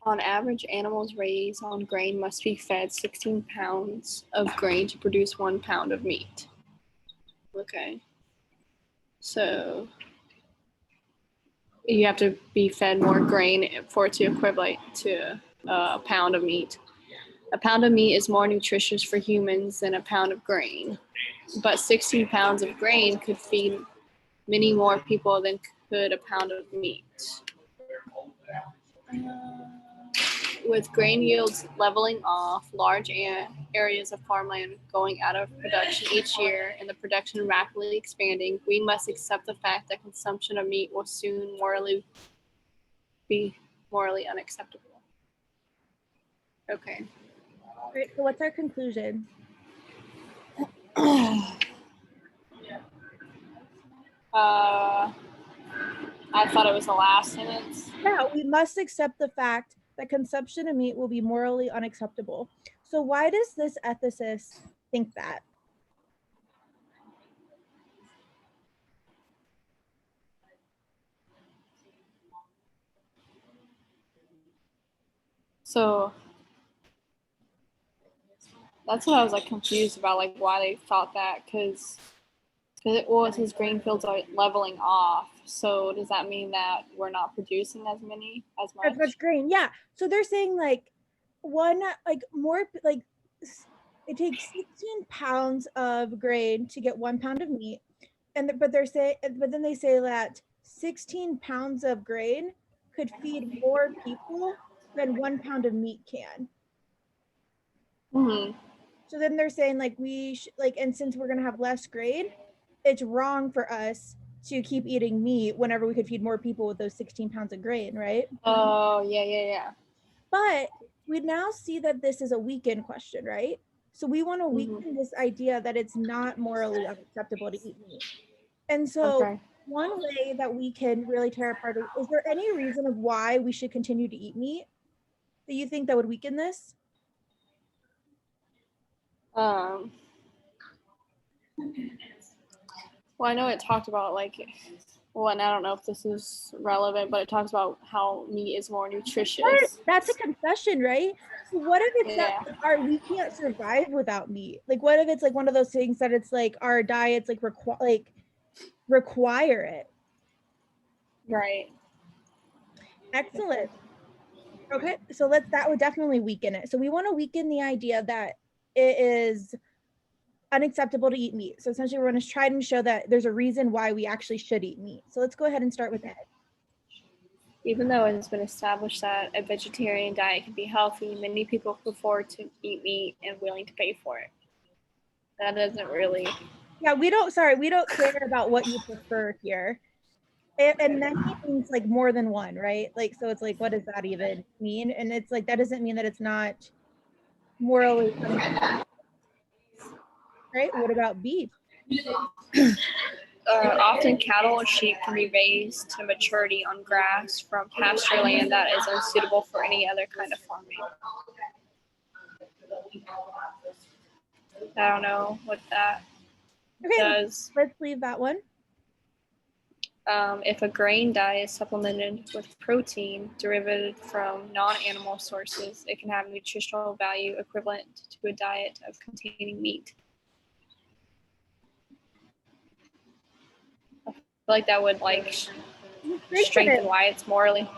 On average, animals raised on grain must be fed 16 pounds of grain to produce 1 pound of meat. Okay. So you have to be fed more grain for it to equivalent to a pound of meat. A pound of meat is more nutritious for humans than a pound of grain, but 16 pounds of grain could feed many more people than could a pound of meat. With grain yields leveling off, large areas of farmland going out of production each year, and the production rapidly expanding, we must accept the fact that consumption of meat will soon be morally unacceptable. Okay. Great. So what's our conclusion? I thought it was the last sentence. Yeah, we must accept the fact that consumption of meat will be morally unacceptable. So why does this ethicist think that? So that's what I was like confused about, like why they thought that, because it says grain fields are leveling off. So does that mean that we're not producing as much grain? Yeah. So they're saying like it takes 16 pounds of grain to get 1 pound of meat, but then they say that 16 pounds of grain could feed more people than 1 pound of meat can. Mm-hmm. So then they're saying like and since we're gonna have less grain, it's wrong for us to keep eating meat whenever we could feed more people with those 16 pounds of grain, right? Oh, yeah. But we now see that this is a weekend question, right? So we want to weaken this idea that it's not morally unacceptable to eat meat. And so one way that we can really tear apart, is there any reason of why we should continue to eat meat that you think that would weaken this? Well, I know it talked about and I don't know if this is relevant, but it talks about how meat is more nutritious. That's a concession, right? So what if it's that we can't survive without meat? Like, what if it's like one of those things that it's like our diets require it? Right. Excellent. Okay, so that would definitely weaken it. So we want to weaken the idea that it is unacceptable to eat meat. So essentially we're going to try and show that there's a reason why we actually should eat meat. So let's go ahead and start with that. Even though it has been established that a vegetarian diet can be healthy, many people prefer to eat meat and willing to pay for it. That doesn't really... Yeah, we don't care about what you prefer here. And many means like more than one, right? Like, so it's like, what does that even mean? And it's like, that doesn't mean that it's not morally unacceptable. Right? What about beef? Often cattle or sheep can be raised to maturity on grass from pasture land that is unsuitable for any other kind of farming. I don't know what that does. Let's leave that one. If a grain diet is supplemented with protein derived from non-animal sources, it can have nutritional value equivalent to a diet of containing meat. I feel like that would strengthen why it's morally,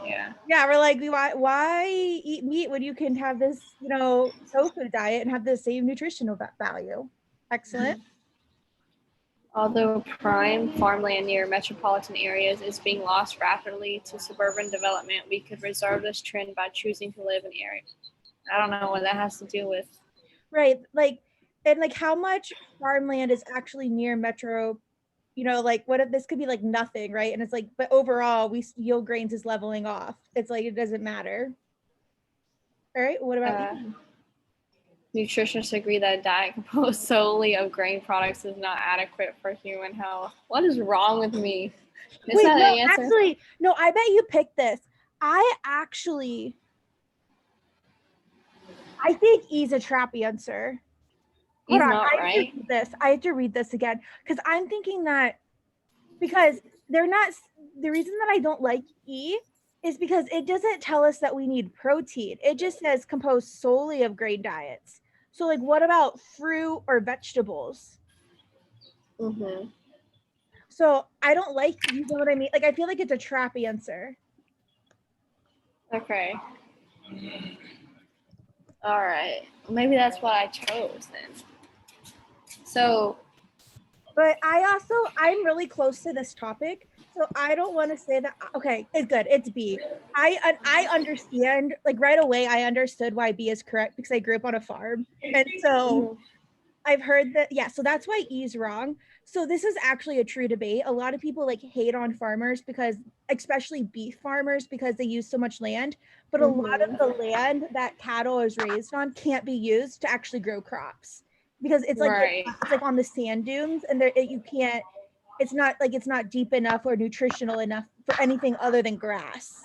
Yeah, we're like, why eat meat when you can have this, tofu diet and have the same nutritional value? Excellent. Although prime farmland near metropolitan areas is being lost rapidly to suburban development, we could reserve this trend by choosing to live in areas. I don't know what that has to do with. Right. How much farmland is actually near metro? What if this could be like nothing, right? And it's like, but overall, yield grains is leveling off. It's like, it doesn't matter. All right. What about you? Nutritionists agree that a diet composed solely of grain products is not adequate for human health. What is wrong with me? Actually, no, I bet you picked this. I think E's a trap answer. Hold on, I have to read this again because I'm thinking that because they're not, the reason that I don't like E is because it doesn't tell us that we need protein. It just says composed solely of grain diets. So like, what about fruit or vegetables? Mm-hmm. So I don't like, you know what I mean? Like, I feel like it's a trap answer. Okay. All right. Maybe that's what I chose then. So. But I'm really close to this topic. So I don't want to say that. Okay, it's good. It's B. I understand, like right away, I understood why B is correct because I grew up on a farm. And so I've heard that, yeah, so that's why E is wrong. So this is actually a true debate. A lot of people like hate on farmers because, especially beef farmers, because they use so much land. But a lot of the land that cattle is raised on can't be used to actually grow crops because it's like Right. it's like on the sand dunes, and you can't. It's not deep enough or nutritional enough for anything other than grass.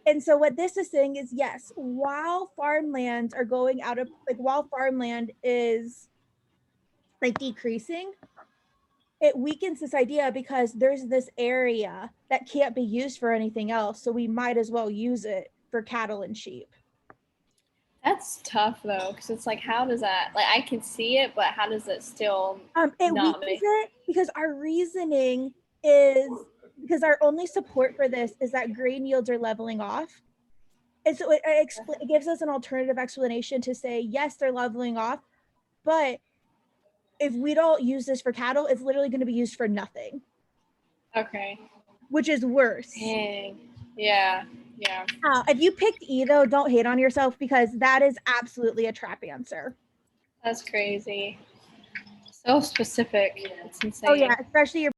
And so what this is saying is, yes, while farmlands are going out of, like, while farmland is like decreasing, it weakens this idea because there's this area that can't be used for anything else. So we might as well use it for cattle and sheep. That's tough though, because it's like, how does that, like, I can see it, but how does it still It not weakens make it because our reasoning is, because our only support for this is that grain yields are leveling off. And so it gives us an alternative explanation to say, yes, they're leveling off, but if we don't use this for cattle, it's literally going to be used for nothing. Okay. Which is worse. Dang. Yeah. Yeah. If you picked E, though, don't hate on yourself because that is absolutely a trap answer. That's crazy. So specific. It's insane. Oh, yeah, especially your